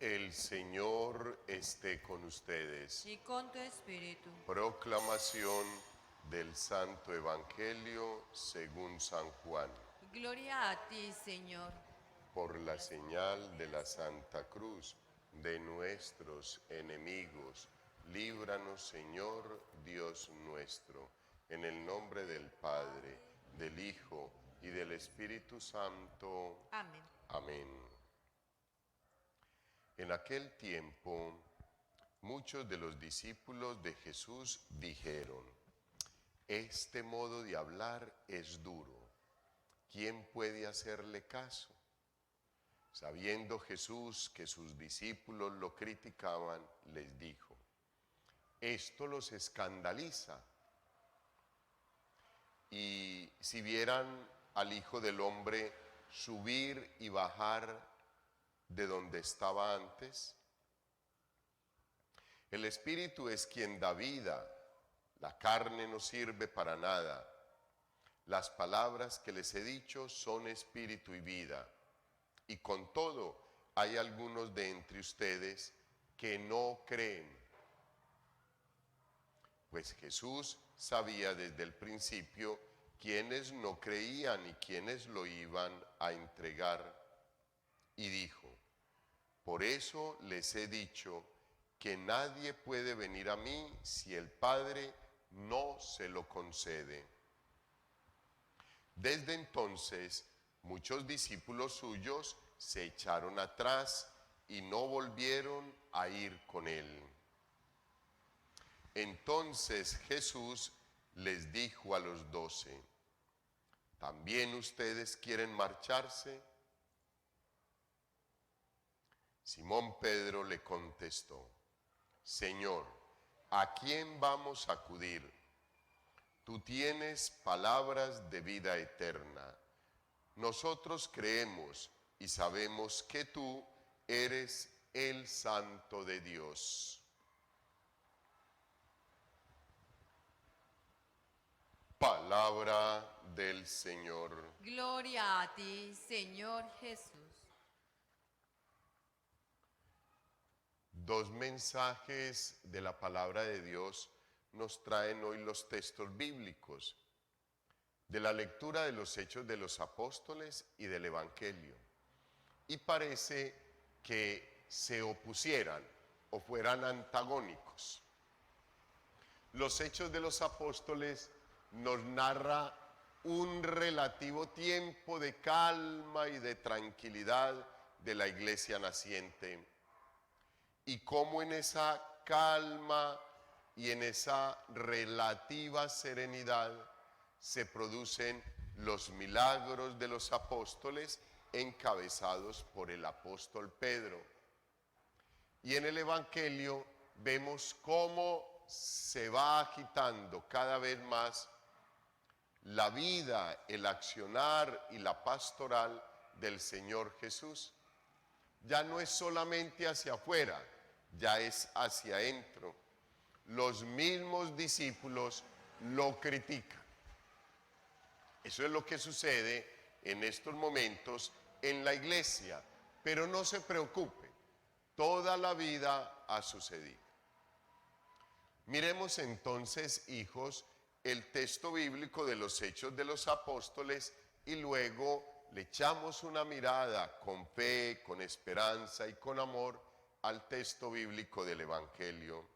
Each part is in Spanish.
El Señor esté con ustedes. y con tu espíritu. Proclamación del Santo Evangelio según San Juan. Gloria a ti, Señor. Por la señal de la Santa Cruz de nuestros enemigos, líbranos, Señor Dios nuestro, en el nombre del Padre, del Hijo y del Espíritu Santo. Amén. Amén. En aquel tiempo, muchos de los discípulos de Jesús dijeron: este modo de hablar es duro. ¿Quién puede hacerle caso? Sabiendo Jesús que sus discípulos lo criticaban, les dijo: esto los escandaliza. Y si vieran al Hijo del Hombre subir y bajar de donde estaba antes. El Espíritu es quien da vida, la carne no sirve para nada. Las palabras que les he dicho son espíritu y vida. Y con todo, hay algunos de entre ustedes que no creen. Pues Jesús sabía desde el principio quiénes no creían y quiénes lo iban a entregar. Y dijo: por eso les he dicho que nadie puede venir a mí si el Padre no se lo concede. Desde entonces, muchos discípulos suyos se echaron atrás y no volvieron a ir con él. Entonces Jesús les dijo a los 12: ¿también ustedes quieren marcharse? Simón Pedro le contestó: Señor, ¿a quién vamos a acudir? Tú tienes palabras de vida eterna. Nosotros creemos y sabemos que tú eres el Santo de Dios. Palabra del Señor. Gloria a ti, Señor Jesús. Dos mensajes de la palabra de Dios nos traen hoy los textos bíblicos, de la lectura de los Hechos de los Apóstoles y del Evangelio. Y parece que se opusieran o fueran antagónicos. Los Hechos de los Apóstoles nos narra un relativo tiempo de calma y de tranquilidad de la iglesia naciente. Y cómo en esa calma y en esa relativa serenidad se producen los milagros de los apóstoles encabezados por el apóstol Pedro. Y en el Evangelio vemos cómo se va agitando cada vez más la vida, el accionar y la pastoral del Señor Jesús. Ya no es solamente hacia afuera, ya es hacia adentro. Los mismos discípulos lo critican. Eso es lo que sucede en estos momentos en la iglesia. Pero no se preocupe, toda la vida ha sucedido. Miremos entonces, hijos, el texto bíblico de los Hechos de los Apóstoles y luego le echamos una mirada con fe, con esperanza y con amor al texto bíblico del Evangelio.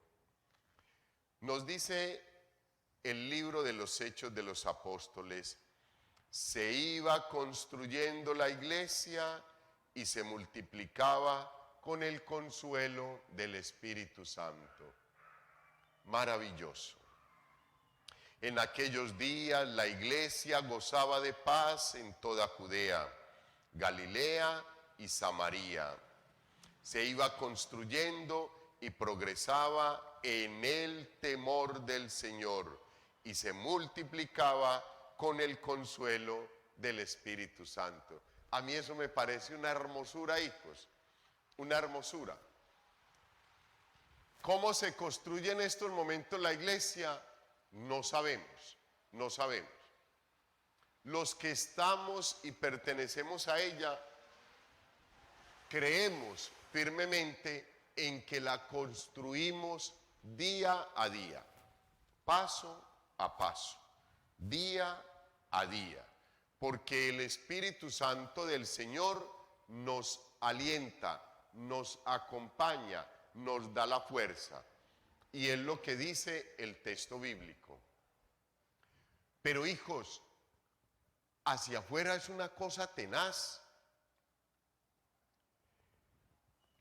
Nos dice el libro de los Hechos de los Apóstoles: se iba construyendo la iglesia y se multiplicaba con el consuelo del Espíritu Santo. Maravilloso. En aquellos días la iglesia gozaba de paz en toda Judea, Galilea y Samaria. Se iba construyendo y progresaba en el temor del Señor y se multiplicaba con el consuelo del Espíritu Santo. A mí eso me parece una hermosura, hijos, una hermosura. ¿Cómo se construye en estos momentos la iglesia? No sabemos, no sabemos. Los que estamos y pertenecemos a ella, creemos, firmemente en que la construimos día a día, paso a paso, día a día, porque el Espíritu Santo del Señor nos alienta, nos acompaña, nos da la fuerza. Y es lo que dice el texto bíblico. Pero hijos, hacia afuera es una cosa tenaz.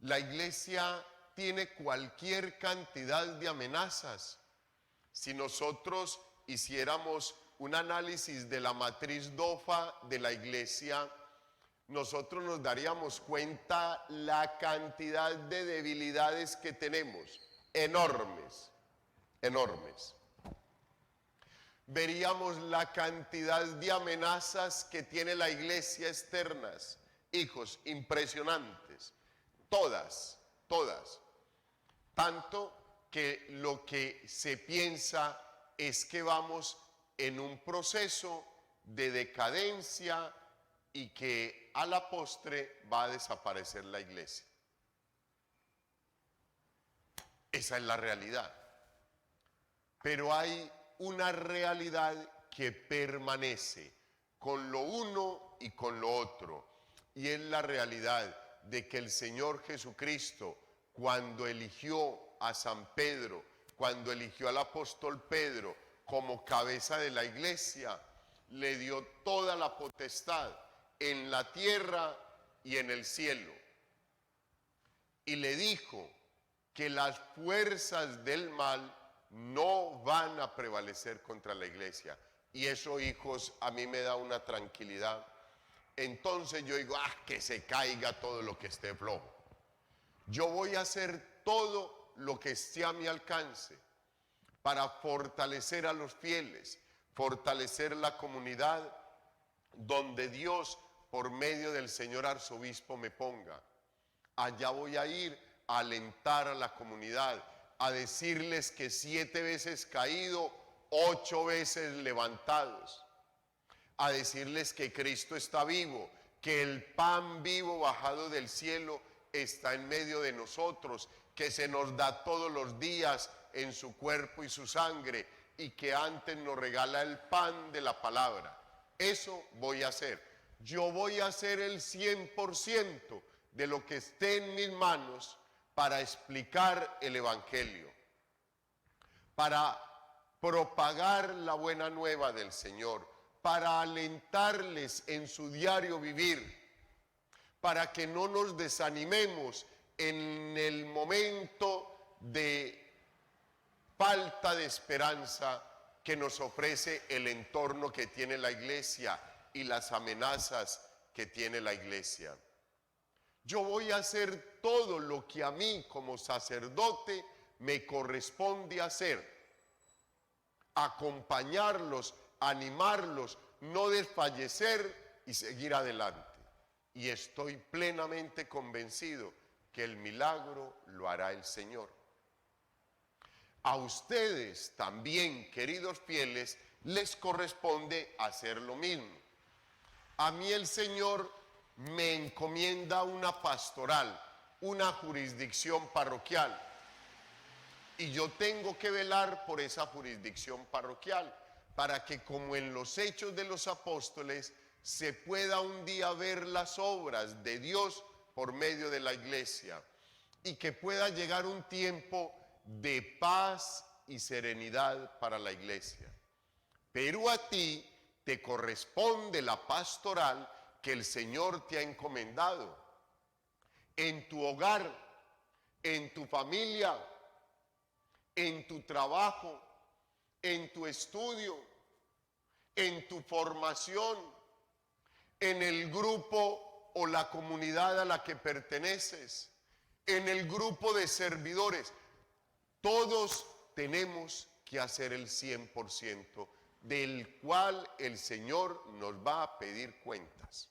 La iglesia tiene cualquier cantidad de amenazas. Si nosotros hiciéramos un análisis de la matriz DOFA de la iglesia, nosotros nos daríamos cuenta la cantidad de debilidades que tenemos, enormes, enormes. Veríamos la cantidad de amenazas que tiene la iglesia externas, hijos, impresionantes, todas, todas. Tanto que lo que se piensa es que vamos en un proceso de decadencia y que a la postre va a desaparecer la iglesia. Esa es la realidad. Pero hay una realidad que permanece con lo uno y con lo otro. Y es la realidad de que el Señor Jesucristo, cuando eligió a San Pedro, cuando eligió al apóstol Pedro como cabeza de la iglesia, le dio toda la potestad en la tierra y en el cielo. Y le dijo que las fuerzas del mal no van a prevalecer contra la iglesia. Y eso, hijos, a mí me da una tranquilidad. Entonces yo digo, que se caiga todo lo que esté flojo. Yo voy a hacer todo lo que esté a mi alcance para fortalecer a los fieles, fortalecer la comunidad donde Dios, por medio del señor arzobispo, me ponga. Allá voy a ir a alentar a la comunidad, a decirles que 7 veces caído, 8 veces levantados, a decirles que Cristo está vivo, que el pan vivo bajado del cielo está en medio de nosotros, que se nos da todos los días en su cuerpo y su sangre, y que antes nos regala el pan de la palabra. Eso voy a hacer. Yo voy a hacer el 100% de lo que esté en mis manos para explicar el Evangelio, para propagar la buena nueva del Señor, para alentarles en su diario vivir, para que no nos desanimemos en el momento de falta de esperanza que nos ofrece el entorno que tiene la iglesia y las amenazas que tiene la iglesia. Yo voy a hacer todo lo que a mí como sacerdote me corresponde hacer. Acompañarlos, animarlos, no desfallecer y seguir adelante. Y estoy plenamente convencido que el milagro lo hará el Señor. A ustedes también, queridos fieles, les corresponde hacer lo mismo. A mí el Señor me encomienda una pastoral, una jurisdicción parroquial. Y yo tengo que velar por esa jurisdicción parroquial, para que, como en los Hechos de los Apóstoles, se pueda un día ver las obras de Dios por medio de la iglesia, y que pueda llegar un tiempo de paz y serenidad para la iglesia. Pero a ti te corresponde la pastoral que el Señor te ha encomendado en tu hogar, en tu familia, en tu trabajo, en tu estudio, en tu formación, en el grupo o la comunidad a la que perteneces, en el grupo de servidores. Todos tenemos que hacer el 100%, del cual el Señor nos va a pedir cuentas.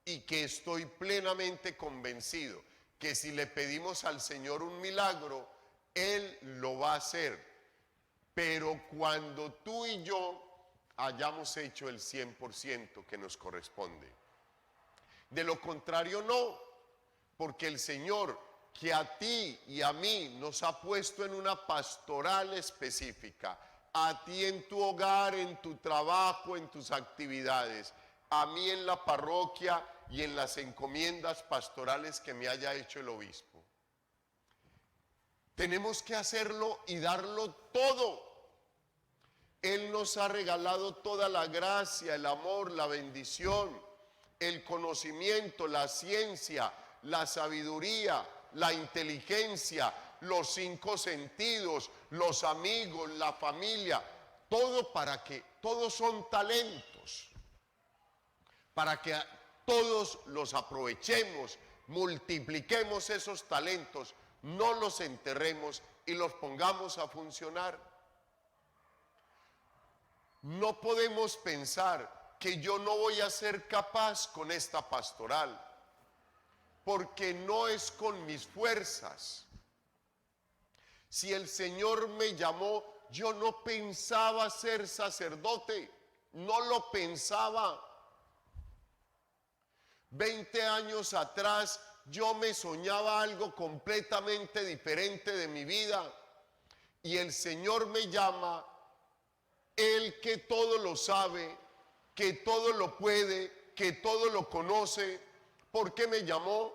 Y que estoy plenamente convencido que si le pedimos al Señor un milagro, Él lo va a hacer. Pero cuando tú y yo hayamos hecho el 100% que nos corresponde. De lo contrario, no. porque el Señor que a ti y a mí nos ha puesto en una pastoral específica, a ti en tu hogar, en tu trabajo, en tus actividades, a mí en la parroquia y en las encomiendas pastorales que me haya hecho el obispo. Tenemos que hacerlo y darlo todo. Él nos ha regalado toda la gracia, el amor, la bendición, el conocimiento, la ciencia, la sabiduría, la inteligencia, los 5 sentidos, los amigos, la familia, todo para que, todos son talentos, para que todos los aprovechemos, multipliquemos esos talentos, no los enterremos y los pongamos a funcionar. No podemos pensar que yo no voy a ser capaz con esta pastoral, porque no es con mis fuerzas. Si el Señor me llamó, yo no pensaba ser sacerdote, no lo pensaba. 20 años atrás yo me soñaba algo completamente diferente de mi vida y el Señor me llama, Él que todo lo sabe, que todo lo puede, que todo lo conoce. ¿Por qué me llamó?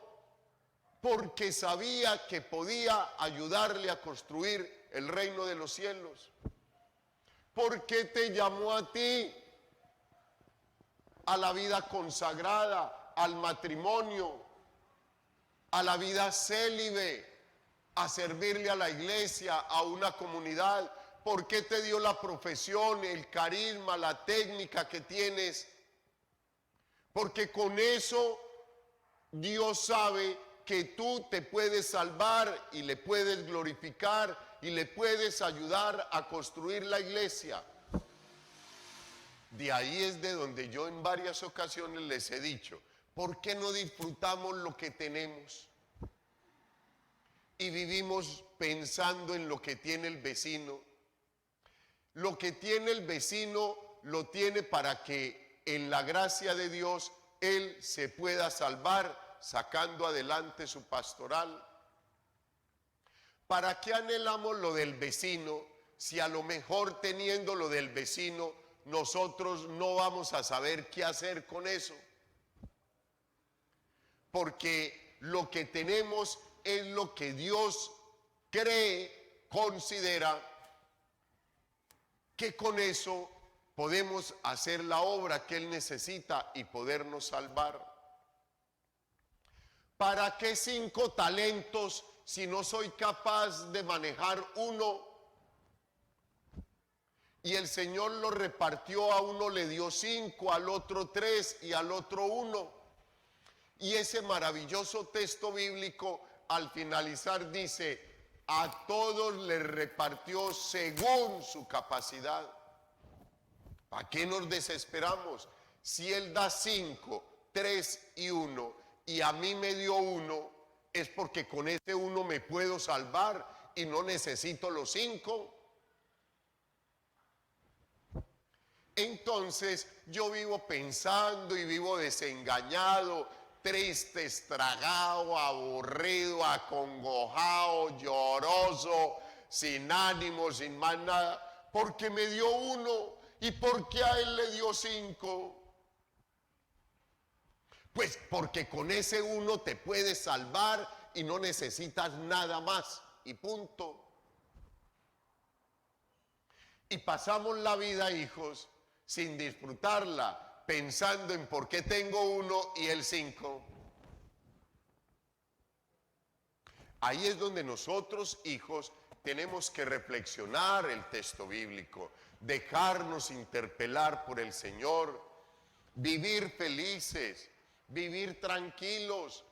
Porque sabía que podía ayudarle a construir el reino de los cielos. ¿Por qué te llamó a ti? A la vida consagrada, al matrimonio, a la vida célibe, a servirle a la iglesia, a una comunidad. ¿Por qué te dio la profesión, el carisma, la técnica que tienes? Porque con eso Dios sabe que tú te puedes salvar y le puedes glorificar y le puedes ayudar a construir la iglesia. De ahí es de donde yo en varias ocasiones les he dicho, ¿por qué no disfrutamos lo que tenemos? Y vivimos pensando en lo que tiene el vecino. Lo que tiene el vecino lo tiene para que en la gracia de Dios él se pueda salvar sacando adelante su pastoral. ¿Para qué anhelamos lo del vecino si a lo mejor teniendo lo del vecino nosotros no vamos a saber qué hacer con eso? Porque lo que tenemos es lo que Dios cree, considera que con eso podemos hacer la obra que Él necesita y podernos salvar. ¿Para qué 5 talentos si no soy capaz de manejar uno? Y el Señor lo repartió, a uno le dio 5, al otro 3 y al otro 1. Y ese maravilloso texto bíblico al finalizar dice, a todos les repartió según su capacidad. ¿Para qué nos desesperamos? Si Él da 5, 3 y 1 y a mí me dio 1, es porque con ese 1 me puedo salvar y no necesito los 5. Entonces yo vivo pensando y vivo desengañado, triste, estragado, aburrido, acongojado, lloroso, sin ánimo, sin más nada, porque me dio 1 y porque a él le dio 5. Pues porque con ese 1 te puedes salvar y no necesitas nada más y punto. Y pasamos la vida, hijos, sin disfrutarla, pensando en por qué tengo 1 y él 5. Ahí es donde nosotros, hijos, tenemos que reflexionar el texto bíblico, dejarnos interpelar por el Señor, vivir felices, vivir tranquilos.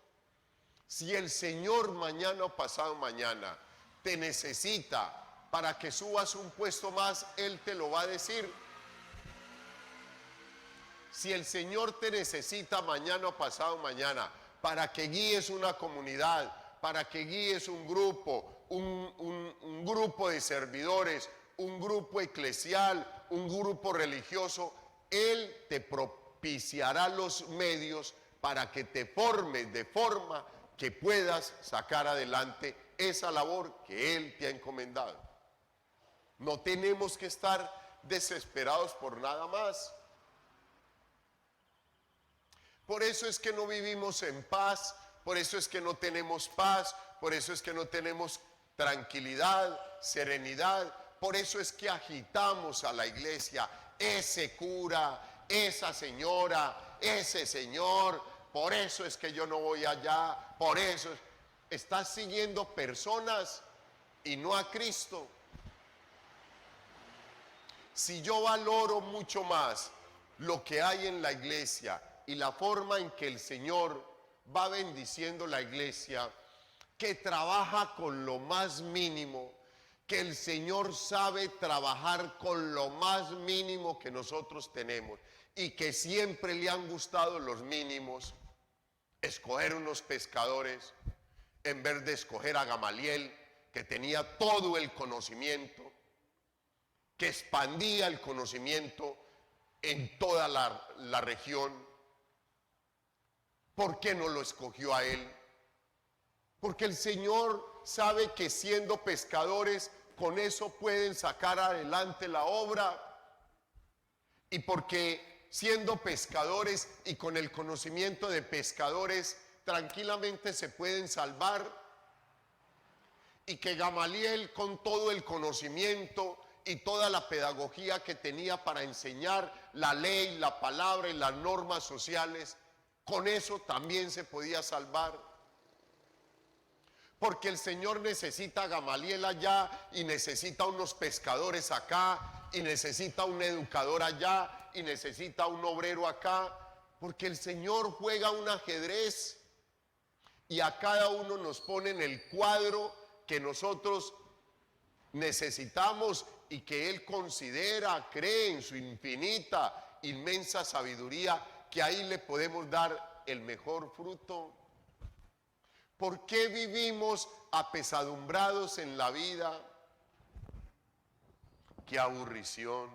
Si el Señor mañana o pasado mañana te necesita para que subas un puesto más, Él te lo va a decir. Si el Señor te necesita mañana o pasado mañana para que guíes una comunidad, para que guíes un grupo, un grupo de servidores, un grupo eclesial, un grupo religioso, Él te propiciará los medios para que te formes de forma que puedas sacar adelante esa labor que Él te ha encomendado. No tenemos que estar desesperados por nada más. Por eso es que no vivimos en paz, por eso es que no tenemos paz, por eso es que no tenemos tranquilidad, serenidad, por eso es que agitamos a la iglesia, ese cura, esa señora, ese señor, por eso es que yo no voy allá, por eso estás siguiendo personas y no a Cristo. Si yo valoro mucho más lo que hay en la iglesia y la forma en que el Señor va bendiciendo la iglesia, que trabaja con lo más mínimo, que el Señor sabe trabajar con lo más mínimo que nosotros tenemos y que siempre le han gustado los mínimos, escoger unos pescadores en vez de escoger a Gamaliel, que tenía todo el conocimiento, que expandía el conocimiento en toda la región. ¿Por qué no lo escogió a él? Porque el Señor sabe que siendo pescadores, con eso pueden sacar adelante la obra. Y porque siendo pescadores y con el conocimiento de pescadores, tranquilamente se pueden salvar. Y que Gamaliel, con todo el conocimiento y toda la pedagogía que tenía para enseñar la ley, la palabra y las normas sociales, con eso también se podía salvar. Porque el Señor necesita a Gamaliel allá y necesita unos pescadores acá y necesita un educador allá y necesita un obrero acá. Porque el Señor juega un ajedrez y a cada uno nos pone en el cuadro que nosotros necesitamos y que Él considera, cree en su infinita, inmensa sabiduría, que ahí le podemos dar el mejor fruto. ¿Por qué vivimos apesadumbrados en la vida? Qué aburrición,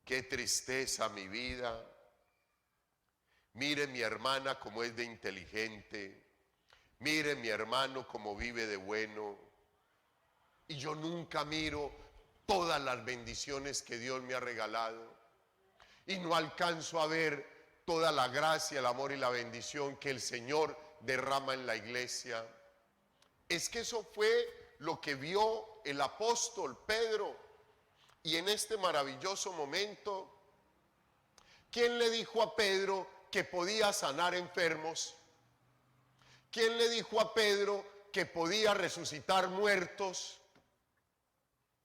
qué tristeza mi vida. Mire mi hermana cómo es de inteligente, mire mi hermano cómo vive de bueno. Y yo nunca miro todas las bendiciones que Dios me ha regalado. Y no alcanzo a ver toda la gracia, el amor y la bendición que el Señor derrama en la iglesia. Es que eso fue lo que vio el apóstol Pedro. Y en este maravilloso momento, ¿quién le dijo a Pedro que podía sanar enfermos? ¿Quién le dijo a Pedro que podía resucitar muertos?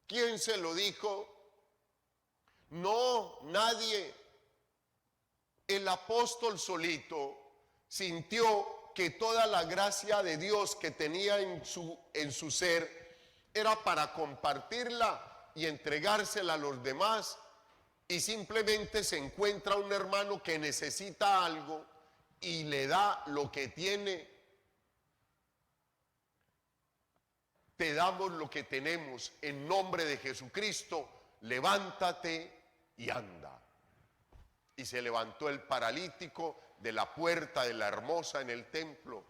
¿Quién se lo dijo? No, nadie. El apóstol solito sintió que toda la gracia de Dios que tenía en su ser era para compartirla y entregársela a los demás, y simplemente se encuentra un hermano que necesita algo y le da lo que tiene. Te damos lo que tenemos en nombre de Jesucristo, levántate y anda. Y se levantó el paralítico de la puerta de la Hermosa en el templo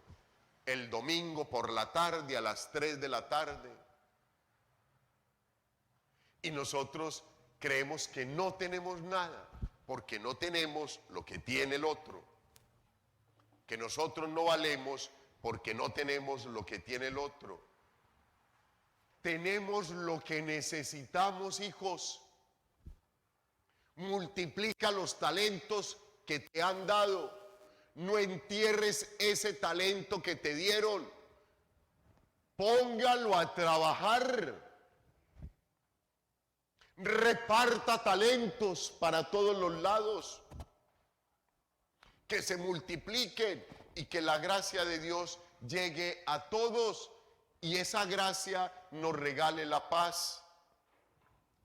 el domingo por la tarde a las 3 de la tarde. Y nosotros creemos que no tenemos nada porque no tenemos lo que tiene el otro. Que nosotros no valemos porque no tenemos lo que tiene el otro. Tenemos lo que necesitamos, hijos. Multiplica los talentos que te han dado. No entierres ese talento que te dieron. Póngalo a trabajar. Reparta talentos para todos los lados. Que se multipliquen y que la gracia de Dios llegue a todos. Y esa gracia nos regale la paz.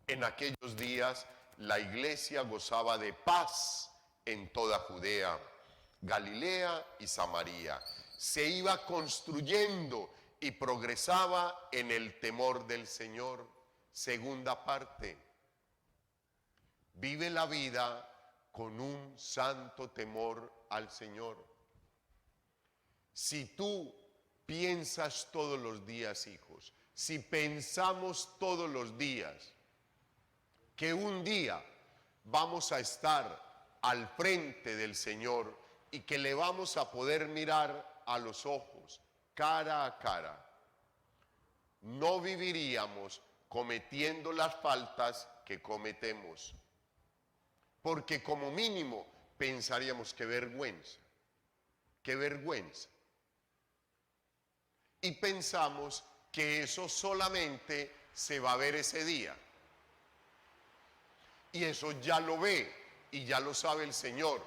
En aquellos días la iglesia gozaba de paz en toda Judea, Galilea y Samaria. Se iba construyendo y progresaba en el temor del Señor. Segunda parte. Vive la vida con un santo temor al Señor. Si tú piensas todos los días, hijos, si pensamos todos los días que un día vamos a estar al frente del Señor y que le vamos a poder mirar a los ojos, cara a cara, no viviríamos cometiendo las faltas que cometemos. Porque como mínimo pensaríamos qué vergüenza, qué vergüenza. Y pensamos que eso solamente se va a ver ese día. Y eso ya lo ve y ya lo sabe el Señor.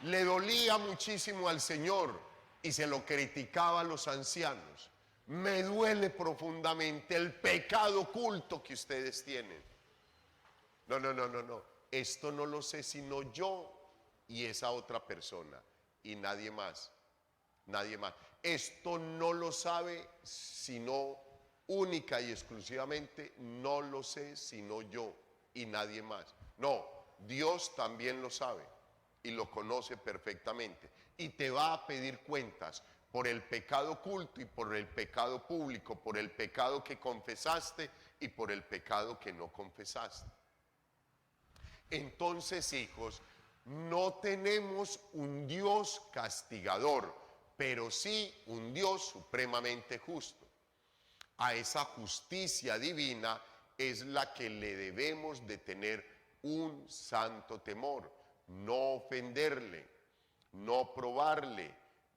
Le dolía muchísimo al Señor y se lo criticaba a los ancianos. Me duele profundamente el pecado oculto que ustedes tienen. No. Esto no lo sé sino yo y esa otra persona y nadie más. Nadie más. Esto no lo sabe sino única y exclusivamente, no lo sé sino yo y nadie más. No, Dios también lo sabe y lo conoce perfectamente y te va a pedir cuentas por el pecado oculto y por el pecado público, por el pecado que confesaste y por el pecado que no confesaste. Entonces, hijos, no tenemos un Dios castigador, pero sí un Dios supremamente justo. A esa justicia divina es la que le debemos de tener un santo temor, no ofenderle, no probarle,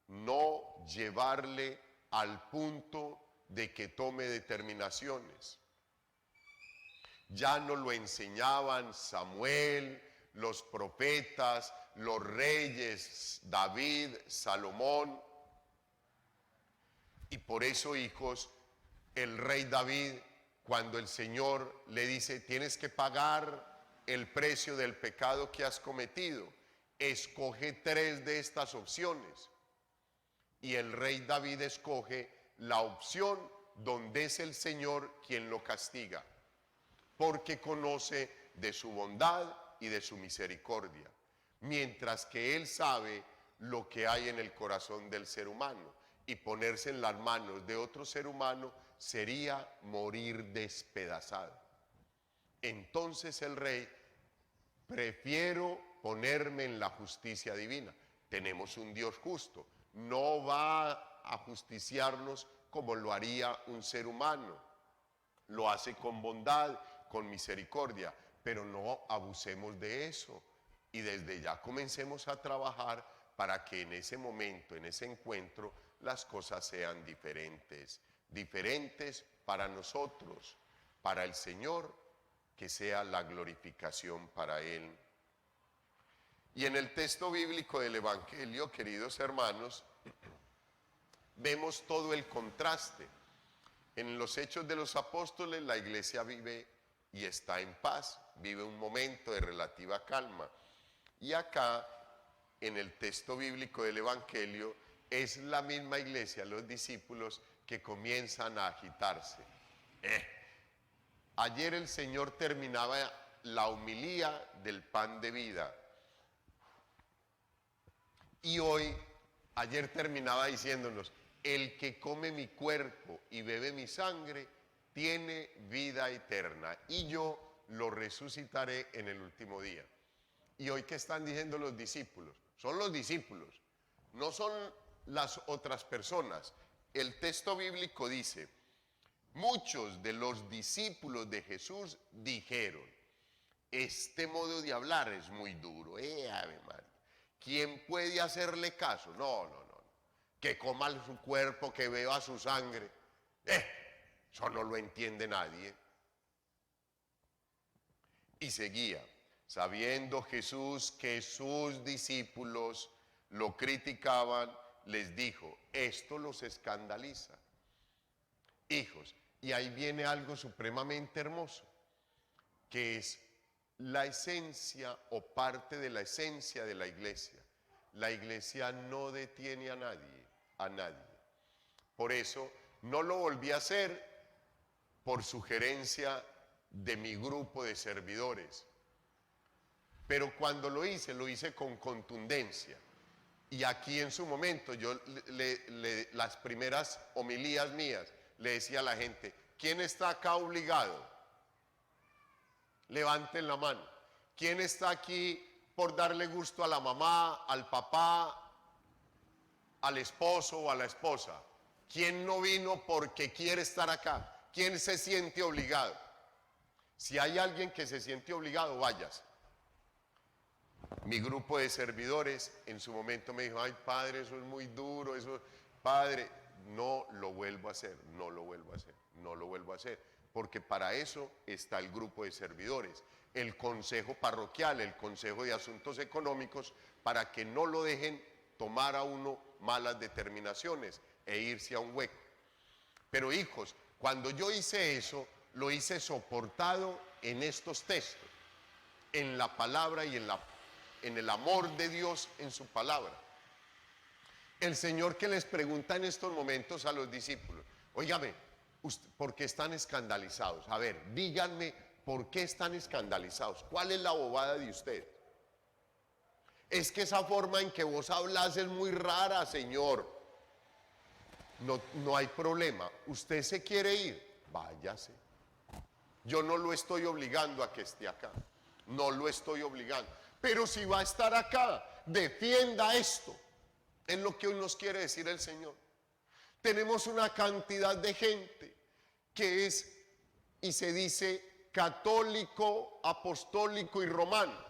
no llevarle al punto de que tome determinaciones. Ya nos lo enseñaban Samuel, los profetas, los reyes, David, Salomón. Y por eso, hijos, el rey David, cuando el Señor le dice, tienes que pagar el precio del pecado que has cometido, escoge 3 de estas opciones. Y el rey David escoge la opción donde es el Señor quien lo castiga, porque conoce de su bondad y de su misericordia, mientras que él sabe lo que hay en el corazón del ser humano, y ponerse en las manos de otro ser humano sería morir despedazado. Entonces el rey, prefiero ponerme en la justicia divina. Tenemos un Dios justo, no va a justiciarnos como lo haría un ser humano, lo hace con bondad, con misericordia, pero no abusemos de eso y desde ya comencemos a trabajar para que en ese momento, en ese encuentro, las cosas sean diferentes, diferentes para nosotros, para el Señor, que sea la glorificación para Él. Y en el texto bíblico del Evangelio, queridos hermanos, vemos todo el contraste. En los Hechos de los Apóstoles la iglesia vive y está en paz, vive un momento de relativa calma. Y acá, en el texto bíblico del Evangelio, es la misma iglesia, los discípulos, que comienzan a agitarse. Ayer el Señor terminaba la homilía del pan de vida. Y hoy, ayer terminaba diciéndonos, el que come mi cuerpo y bebe mi sangre, tiene vida eterna, y yo lo resucitaré en el último día. Y hoy, ¿qué están diciendo los discípulos? Son los discípulos, no son las otras personas. El texto bíblico dice, muchos de los discípulos de Jesús dijeron, este modo de hablar es muy duro, Ave María. ¿Quién puede hacerle caso? No. Que coma su cuerpo, que beba su sangre. Eso no lo entiende nadie. Y seguía, sabiendo Jesús que sus discípulos lo criticaban, les dijo, esto los escandaliza. Hijos, y ahí viene algo supremamente hermoso, que es la esencia o parte de la esencia de la iglesia. La iglesia no detiene a nadie, a nadie. Por eso no lo volví a hacer por sugerencia de mi grupo de servidores. Pero cuando lo hice con contundencia. Y aquí en su momento, yo las primeras homilías mías, le decía a la gente, ¿quién está acá obligado? Levanten la mano. ¿Quién está aquí por darle gusto a la mamá, al papá, al esposo o a la esposa? ¿Quién no vino porque quiere estar acá? ¿Quién se siente obligado? Si hay alguien que se siente obligado, váyase. Mi grupo de servidores en su momento me dijo, ay padre, eso es muy duro, eso, padre, no lo vuelvo a hacer, no lo vuelvo a hacer, no lo vuelvo a hacer, porque para eso está el grupo de servidores, el consejo parroquial, el consejo de asuntos económicos, para que no lo dejen tomar a uno malas determinaciones e irse a un hueco. Pero hijos, cuando yo hice eso, lo hice soportado en estos textos, en la palabra y en el amor de Dios en su palabra. El Señor que les pregunta en estos momentos a los discípulos, óigame, ¿por qué están escandalizados? A ver, díganme, ¿por qué están escandalizados? ¿Cuál es la bobada de ustedes? Es que esa forma en que vos hablas es muy rara, Señor. No hay problema. ¿Usted se quiere ir? Váyase. Yo no lo estoy obligando a que esté acá. No lo estoy obligando. Pero si va a estar acá, defienda esto. Es lo que hoy nos quiere decir el Señor. Tenemos una cantidad de gente que es y se dice católico, apostólico y romano.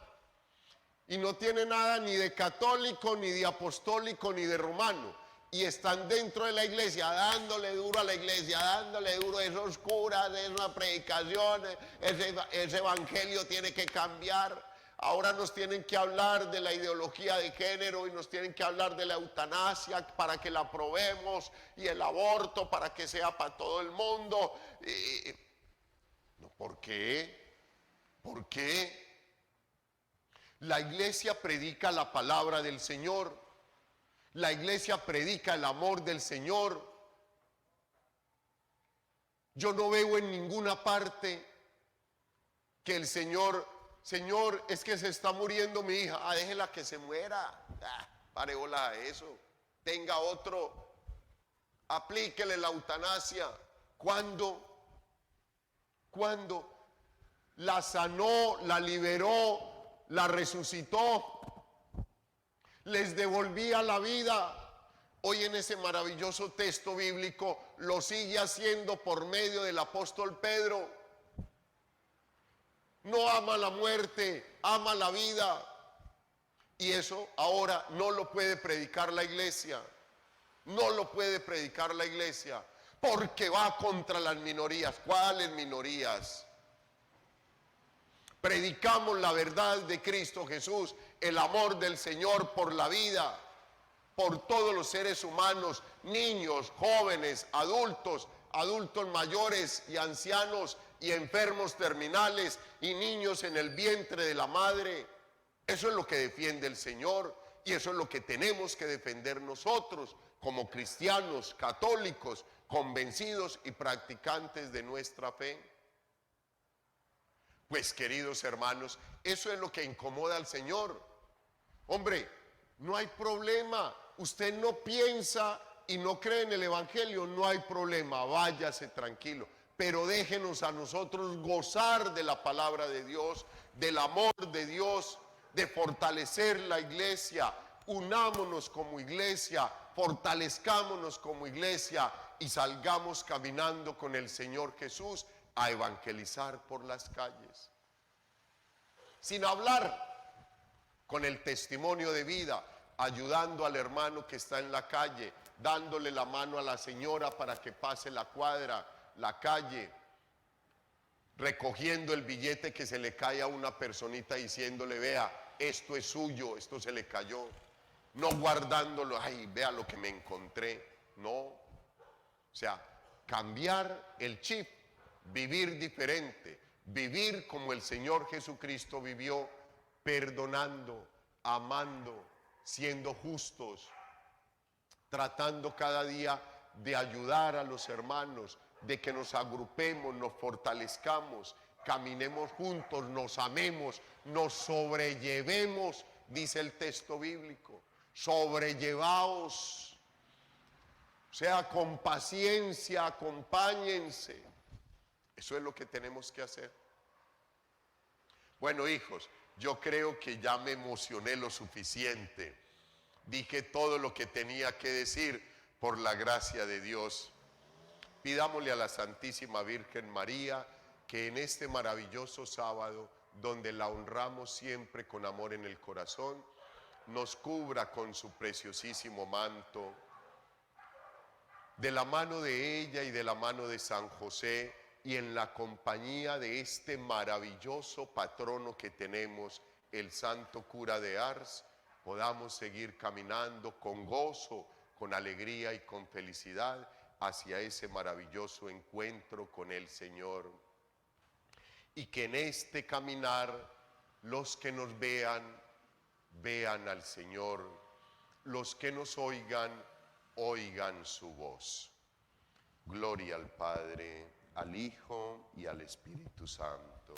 Y no tiene nada ni de católico, ni de apostólico, ni de romano. Y están dentro de la iglesia, dándole duro a la iglesia, dándole duro a esos curas, a esas predicaciones, ese evangelio tiene que cambiar. Ahora nos tienen que hablar de la ideología de género y nos tienen que hablar de la eutanasia para que la aprobemos y el aborto para que sea para todo el mundo. ¿Por qué? ¿Por qué? La iglesia predica la palabra del Señor. La iglesia predica el amor del Señor. Yo no veo en ninguna parte que el Señor, es que se está muriendo mi hija, déjela que se muera, pare bola a eso, tenga otro, aplíquele la eutanasia. ¿Cuándo? La sanó, la liberó, la resucitó, les devolvía la vida. Hoy en ese maravilloso texto bíblico lo sigue haciendo por medio del apóstol Pedro. No ama la muerte, ama la vida. Y eso ahora no lo puede predicar la iglesia. No lo puede predicar la iglesia porque va contra las minorías. ¿Cuáles minorías? Predicamos la verdad de Cristo Jesús, el amor del Señor por la vida, por todos los seres humanos, niños, jóvenes, adultos mayores y ancianos y enfermos terminales y niños en el vientre de la madre. Eso es lo que defiende el Señor y eso es lo que tenemos que defender nosotros como cristianos, católicos, convencidos y practicantes de nuestra fe. Pues queridos hermanos, eso es lo que incomoda al Señor. Hombre, no hay problema. Usted no piensa y no cree en el Evangelio, no hay problema, váyase tranquilo. Pero déjenos a nosotros gozar de la palabra de Dios, del amor de Dios, de fortalecer la iglesia. Unámonos como iglesia, fortalezcámonos como iglesia y salgamos caminando con el Señor Jesús a evangelizar por las calles. Sin hablar, con el testimonio de vida, ayudando al hermano que está en la calle, dándole la mano a la señora para que pase la cuadra, la calle, recogiendo el billete que se le cae a una personita diciéndole, vea, esto es suyo, esto se le cayó. No guardándolo, ay, vea lo que me encontré. No, o sea, cambiar el chip. Vivir diferente, vivir como el Señor Jesucristo vivió, perdonando, amando, siendo justos, tratando cada día de ayudar a los hermanos, de que nos agrupemos, nos fortalezcamos, caminemos juntos, nos amemos, nos sobrellevemos, dice el texto bíblico. sobrellevaos, o sea, con paciencia, acompáñense. Eso es lo que tenemos que hacer. Bueno, hijos, yo creo que ya me emocioné lo suficiente. Dije todo lo que tenía que decir por la gracia de Dios. Pidámosle a la Santísima Virgen María que en este maravilloso sábado, donde la honramos siempre con amor en el corazón, nos cubra con su preciosísimo manto. De la mano de ella y de la mano de San José, y en la compañía de este maravilloso patrono que tenemos, el Santo Cura de Ars, podamos seguir caminando con gozo, con alegría y con felicidad hacia ese maravilloso encuentro con el Señor. Y que en este caminar los que nos vean, vean al Señor, los que nos oigan, oigan su voz. Gloria al Padre, al Hijo y al Espíritu Santo.